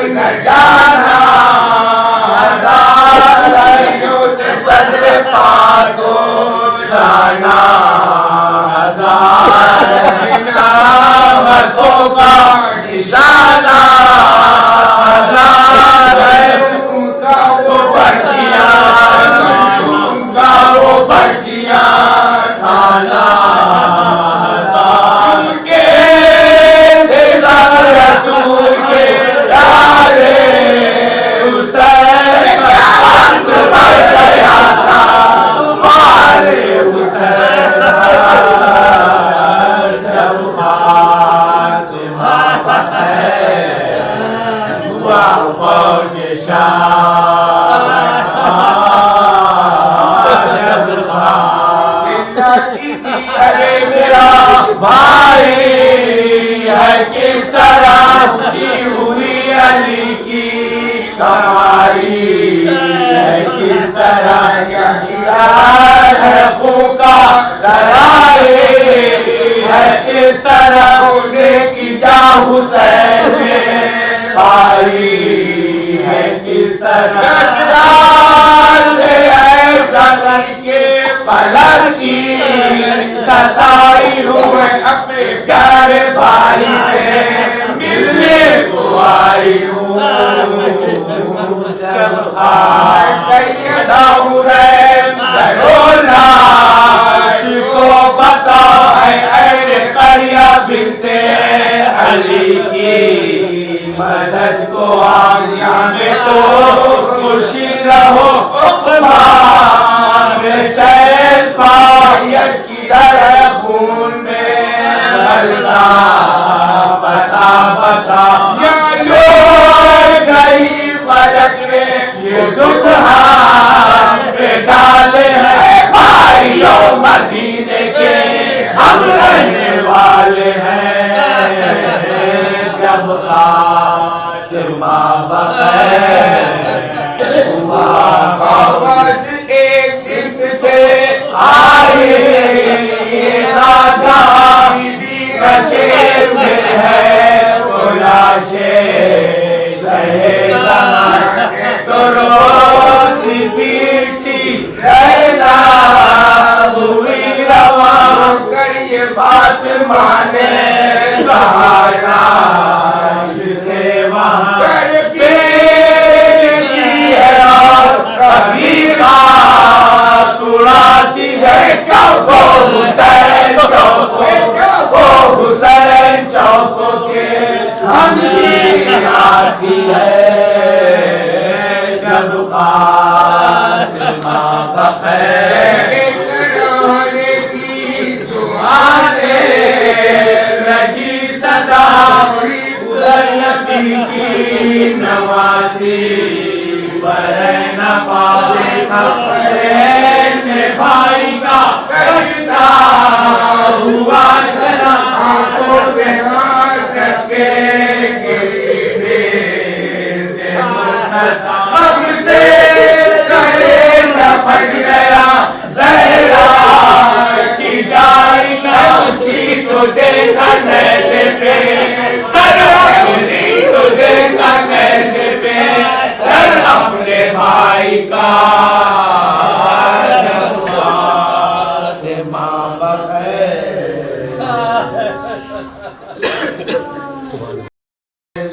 न जाना हजारों से सदर पाको जाना हजार नामतों का निशाना हजार उनका वो पर्चियां थाना रसूल के यारे हुसैन का अंत बढ़ गया था तुम्हारे हुसैन जब फातिमा हुआ फौज जब अरे मेरा भाई है किस तरह की हुई अली की कमाई है किस तरह क्या किया है फूका कराए है किस तरह होने की जा हुसैन ने पाई है किस तरह के फलक की सताई हुए अपने प्यारे भाई से मिलने को आई हूँ को पता है ऐरे करिया बिनते अली की मदद को आज्ञा में तो खुशी रहो चैन पायत की तरह खून में हल्का पता पता गई फलक ने ये दुख पे डाले हैं भाइयों मदीने के हम रहने वाले हैं जब खातिमा बग़ैर हुआ एक सिंध से आए नागा शेर में है बुलाशे तो रोज़ी पीटी ज़ैनब हुई रवा कर ये फातिमा ने से वहाँ कभी तुड़ाती है चौको हुसैन चौको हुसैन चौको के हमसी आती है जब फातिमा बग़ैर की दुआने लगी सदा नबी की नवाजी बरन पावे भाई का करता हुआ जना आंखों से हाथ करके अब से करे झपट गया ज़हरा की जाई ना उठी तो देखा कैसे पे सर उठी तो देखा कैसे पे सर अपने भाई का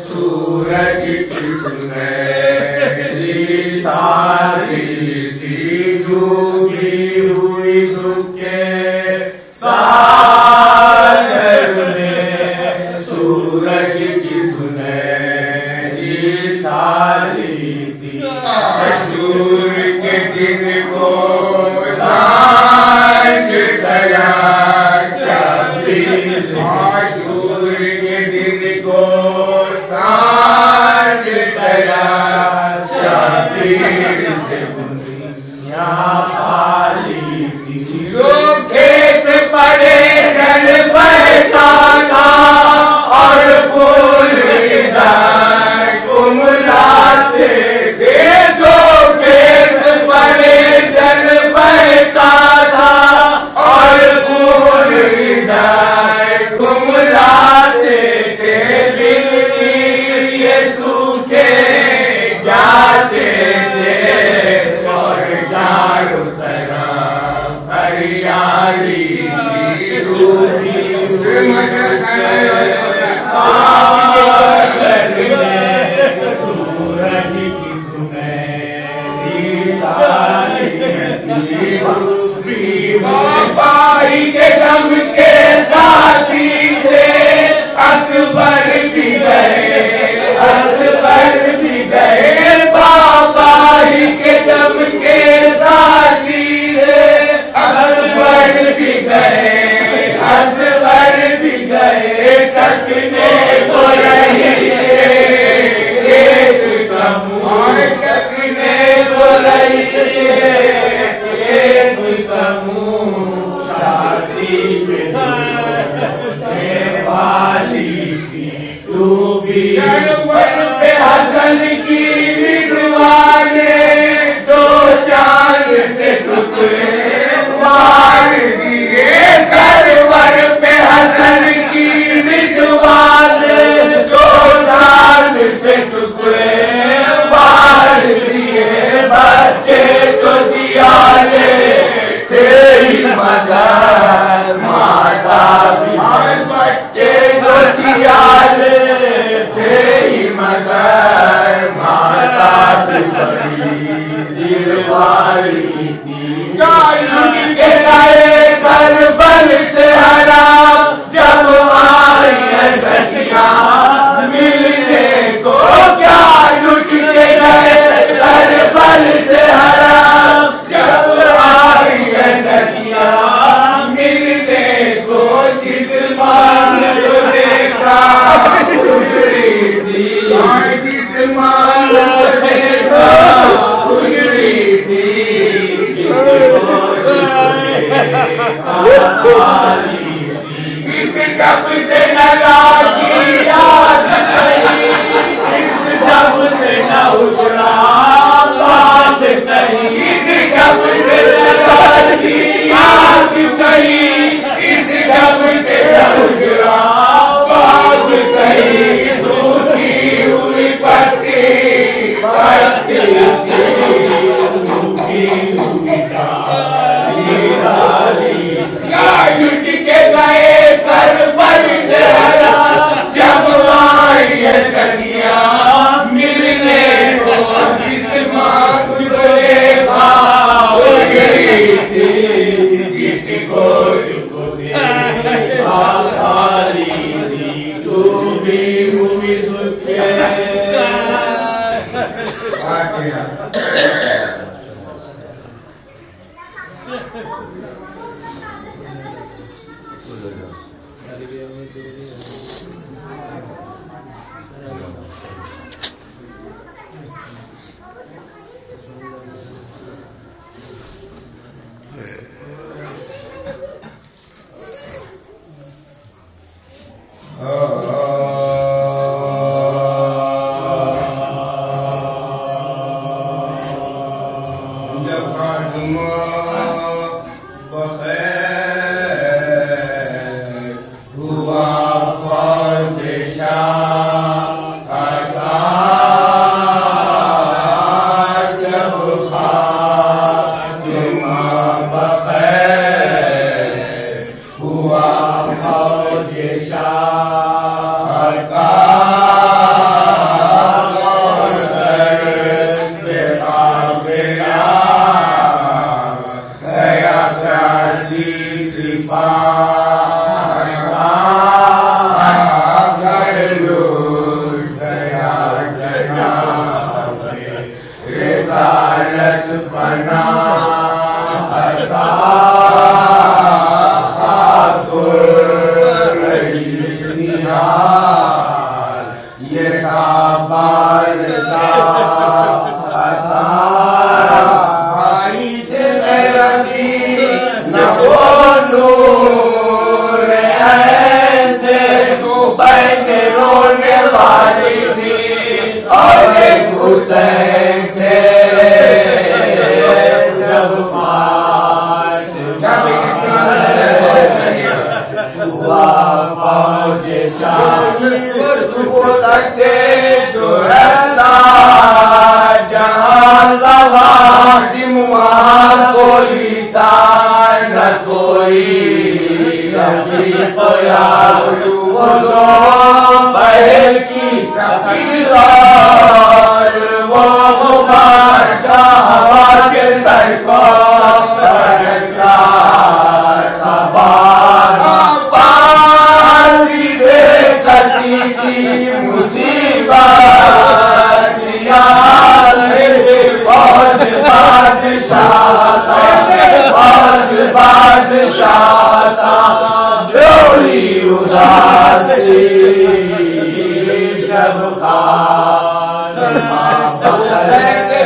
सूरज की सुनहरी तारीखी डूबी हुई दुख के सागर में सूरज की सुनहरी तारीखी सूर्य के दिन को सांझ गया सूर्य के दिन को सांझ गया शबीर से दुनिया पाली थी लोग खेत पड़े जल बहता था और फूल इधर कुमला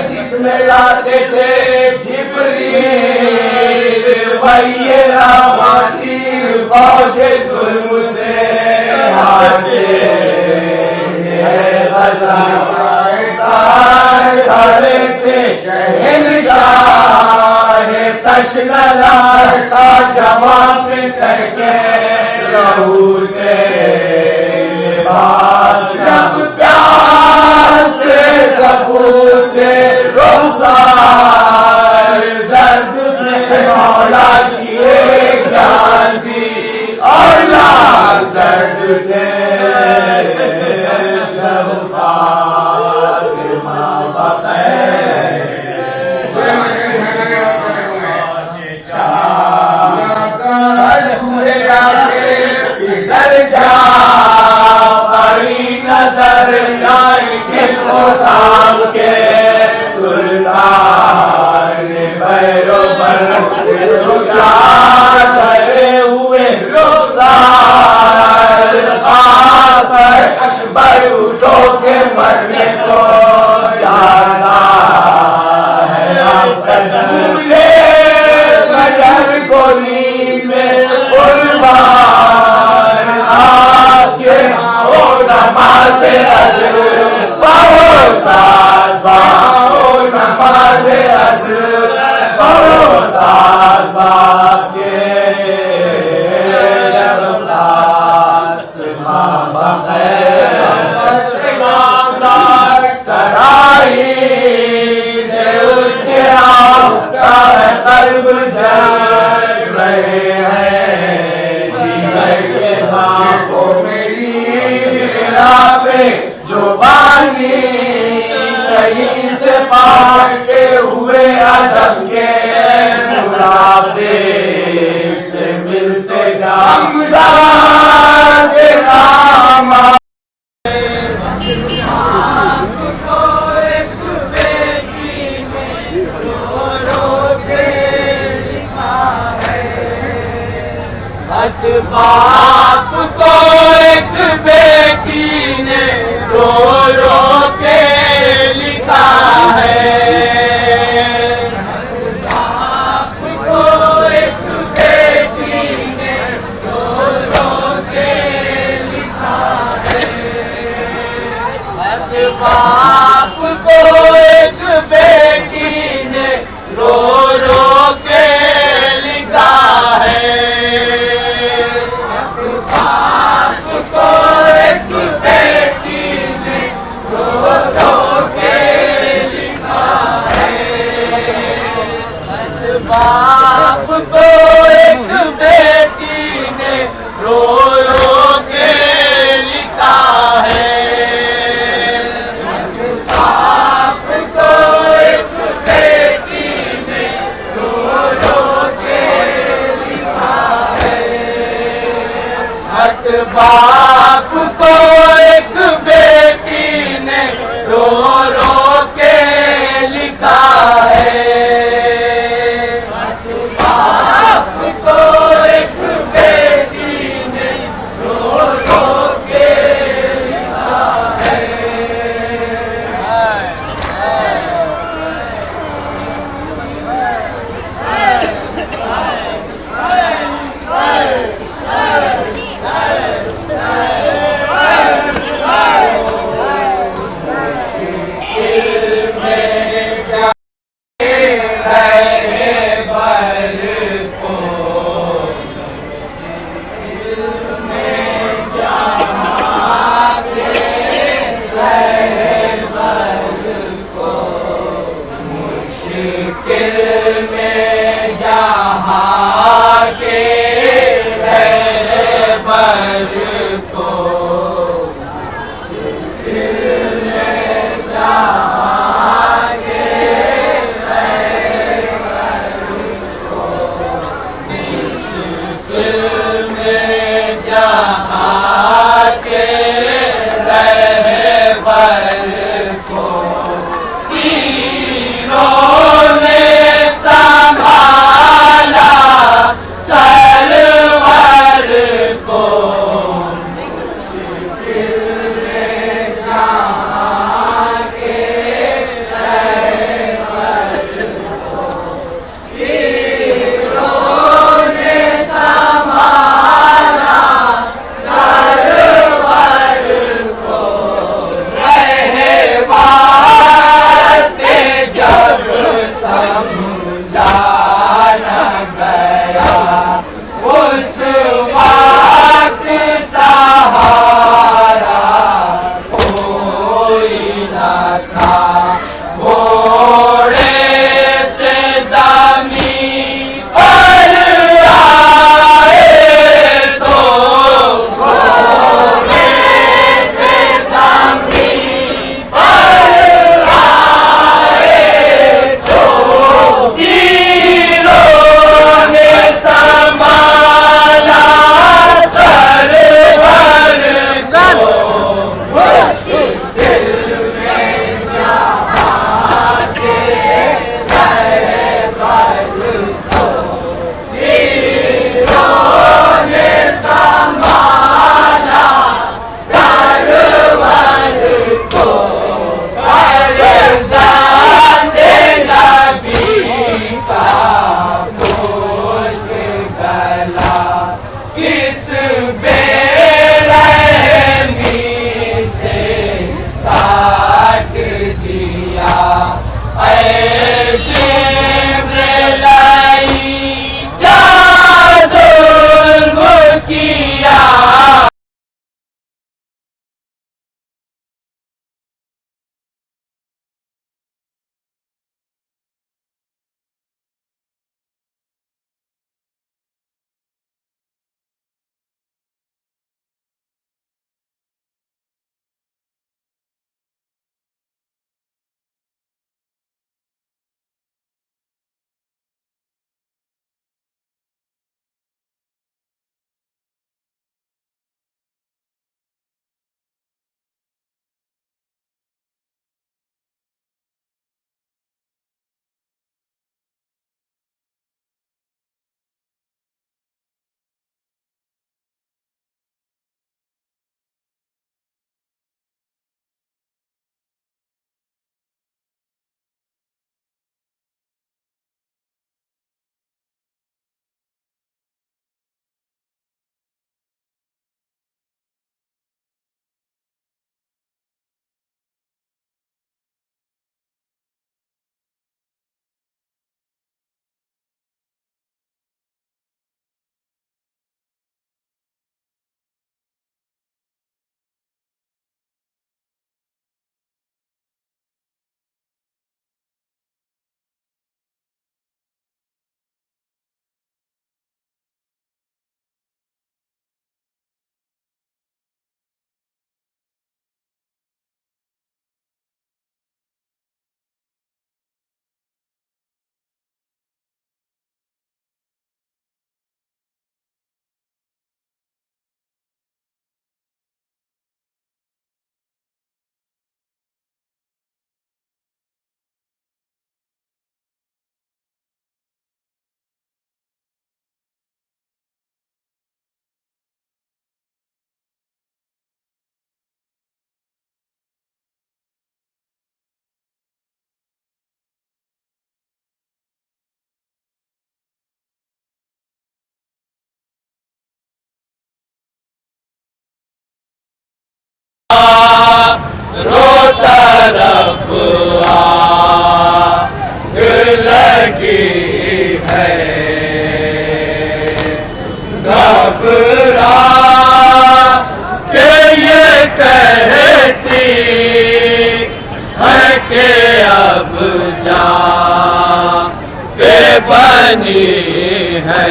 जिसमें लाते थे जिब्रील वही रहमती फौजे जुल्म से आते खड़े थे शहंशाह तश्न लड़ता जवाब सर के लहू से जब प्यार से कपूते रोसार जर्द थे मौला किए ज्ञान दी और लाख दर्द थे जब फातिमा पिसर जा नजर को थाम के सुल्तान ने पैरों पर करे हुए रुखसार पर अकबर उठो के मरने को जाता है भूले बदर को नींद में कुर्बान आपके नमाज असर पढ़ो साथ बाओ नमाज असर पढ़ो साथ बाप के तराई से उठ के आपका कल्ब जल रहे हैं जीवन के भागों मेरी पे जो पानी कहीं से पाटे हुए अदब के मुसाफिर से मिलते जाते काम बाप को एक बेटी ने रो रो के लिखा है। बाप को एक बेटी ने रो रो के लिखा है। बाप को एक बेटी ने रो रो के लिखा है। बाप को एक बेटी ने रो रो के लिखा है। बाप को एक बेटी ने रो रो के लिखा है। बाप को एक बेटी ने रो रो के लिखा है। बाप को एक बेटी ने रो रो के लिखा है। बाप को एक बेटी ने रो रो के लिखा है। मुश्किल में जहाँ के रहबर को, मुश्किल में जहाँ के रहबर को, मुश्किल में जहाँ के रहबर को संभाला सरवर को। मुश्किल में जहाँ के रहबर को हीरों ने संभाला सरवर को। रहवार पे जब समझा न गया उस वक्त सहारा कोई न था। घोड़े से ज़मीन पर आए तो, घोड़े से ज़मीन पर आए तो हीरों ने संभाला सरवर को। मुश्किल में जहाँ के रहबर को हीरों ने संभाला सरवर को। फरज़ांदे नबी का मुश्क गला किस बेरहमी से काट दिया। ऐसे लाई क्या जुल्म किया। तरफ आग लगी है, घबरा के ये कहती है कि अब जा पे बनी है।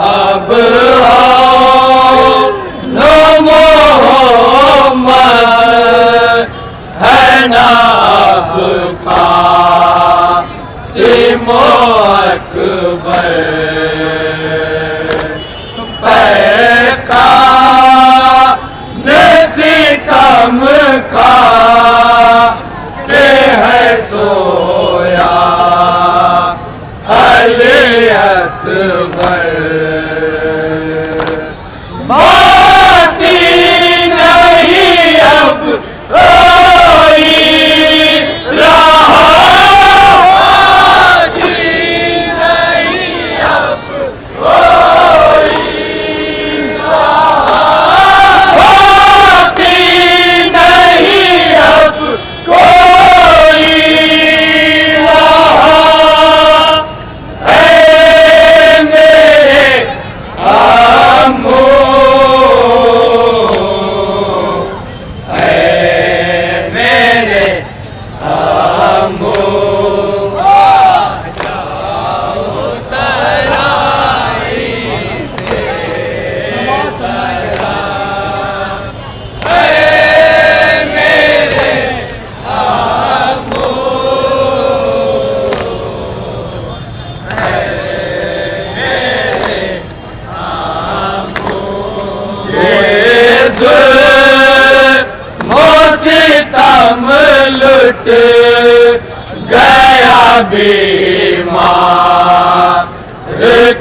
अब मोहम्मद है ना आपका सिमो अकबर, पैका नसीकम का के है सोया अली असगर। बाती नहीं अब कोई रहा, बाती नहीं अब कोई रहा, बाती नहीं अब कोई रहा। है मेरे आमो, लुट गया बीमार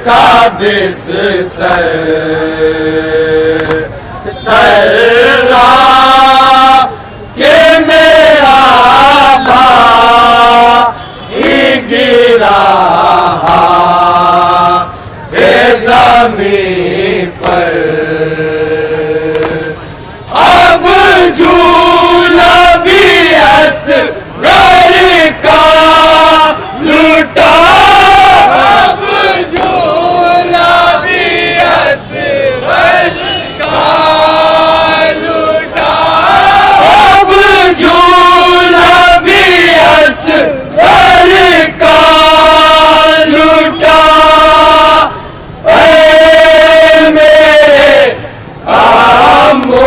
का बिस्तर, तर्रा के मेरा भाई गिरा है ज़मीन पर। अब झूला भी असगर का लूटा, अब झूला भी असगर का लूटा, अब झूला भी असगर का लूटा। मेरे आमो,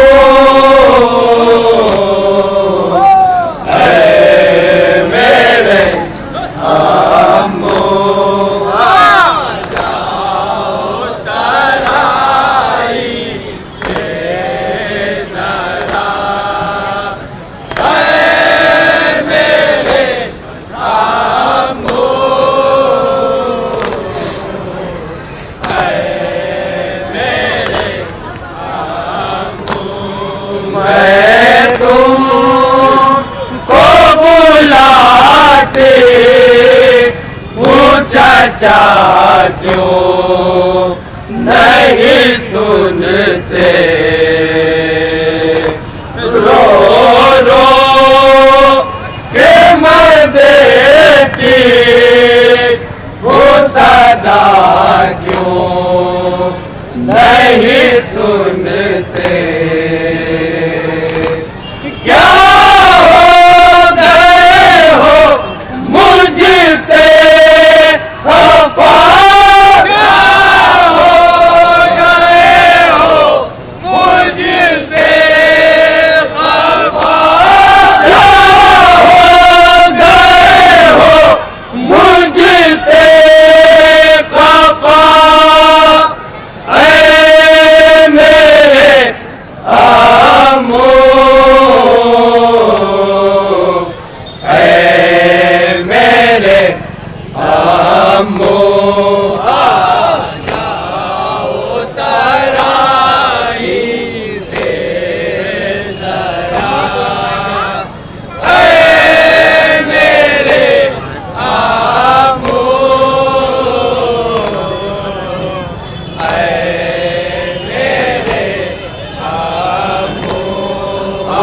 चाचा क्यों नहीं सुनते, रो रो के मर देती वो सदा क्यों नहीं सुनते।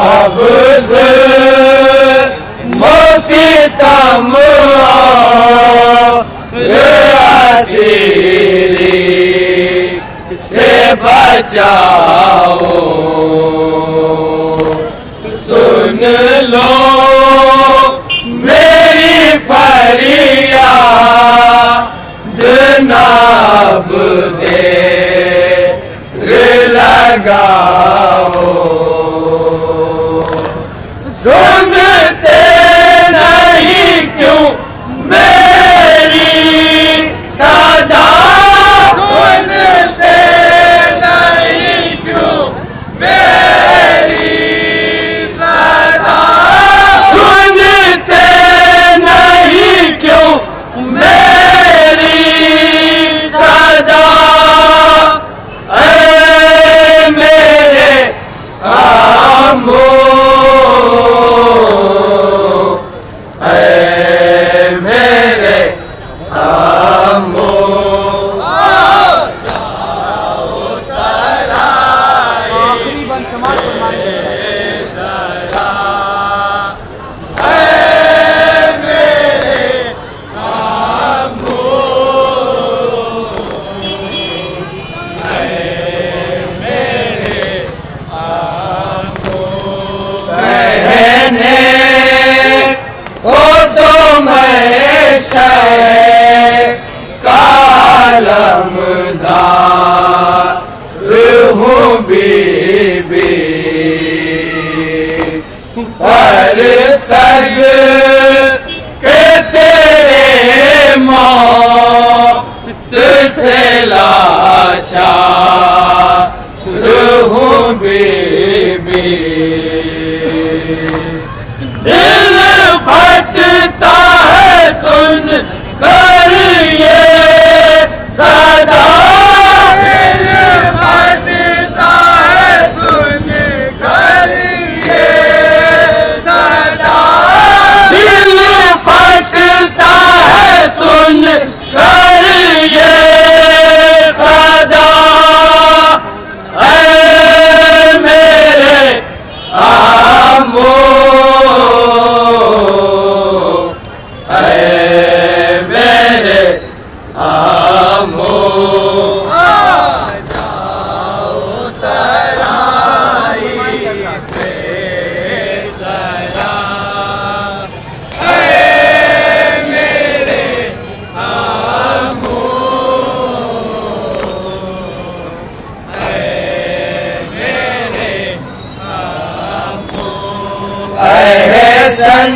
अब सितम और असीरी से बचाओ, सुन लो मेरी फरियाद, नाब देर लगाओ। सुनते नहीं क्यों मेरी सदा, सुनते नहीं क्यों मेरी सदा, सुनते नहीं क्यों मेरी सदा। ऐ मेरे आमो, मेरे आमो, जाओ तराई सरा, मेरे आमो, मेरे आमो। कहने ओ तो मैं कालमदार हूँ बीबी, पर सग के तेरे मौत से लाचार हूँ बीबी। दिल फटता है सुन कर ये सदा, दिल फटता है सुन कर ये सदा, दिल फटता है सुन कर ये सदा। ऐ मेरे आमो, मेरे आमो, जाओ तराई से जरा, मेरे आमो, मेरे आमो। एहसन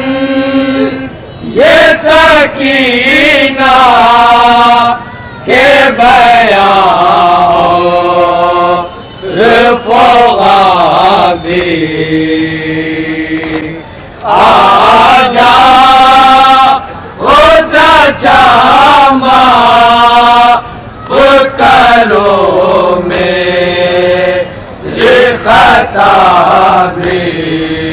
ये सकीना के बयां रफ़ादी, आजा ओ चाचा माफ करो मेरी खता भी।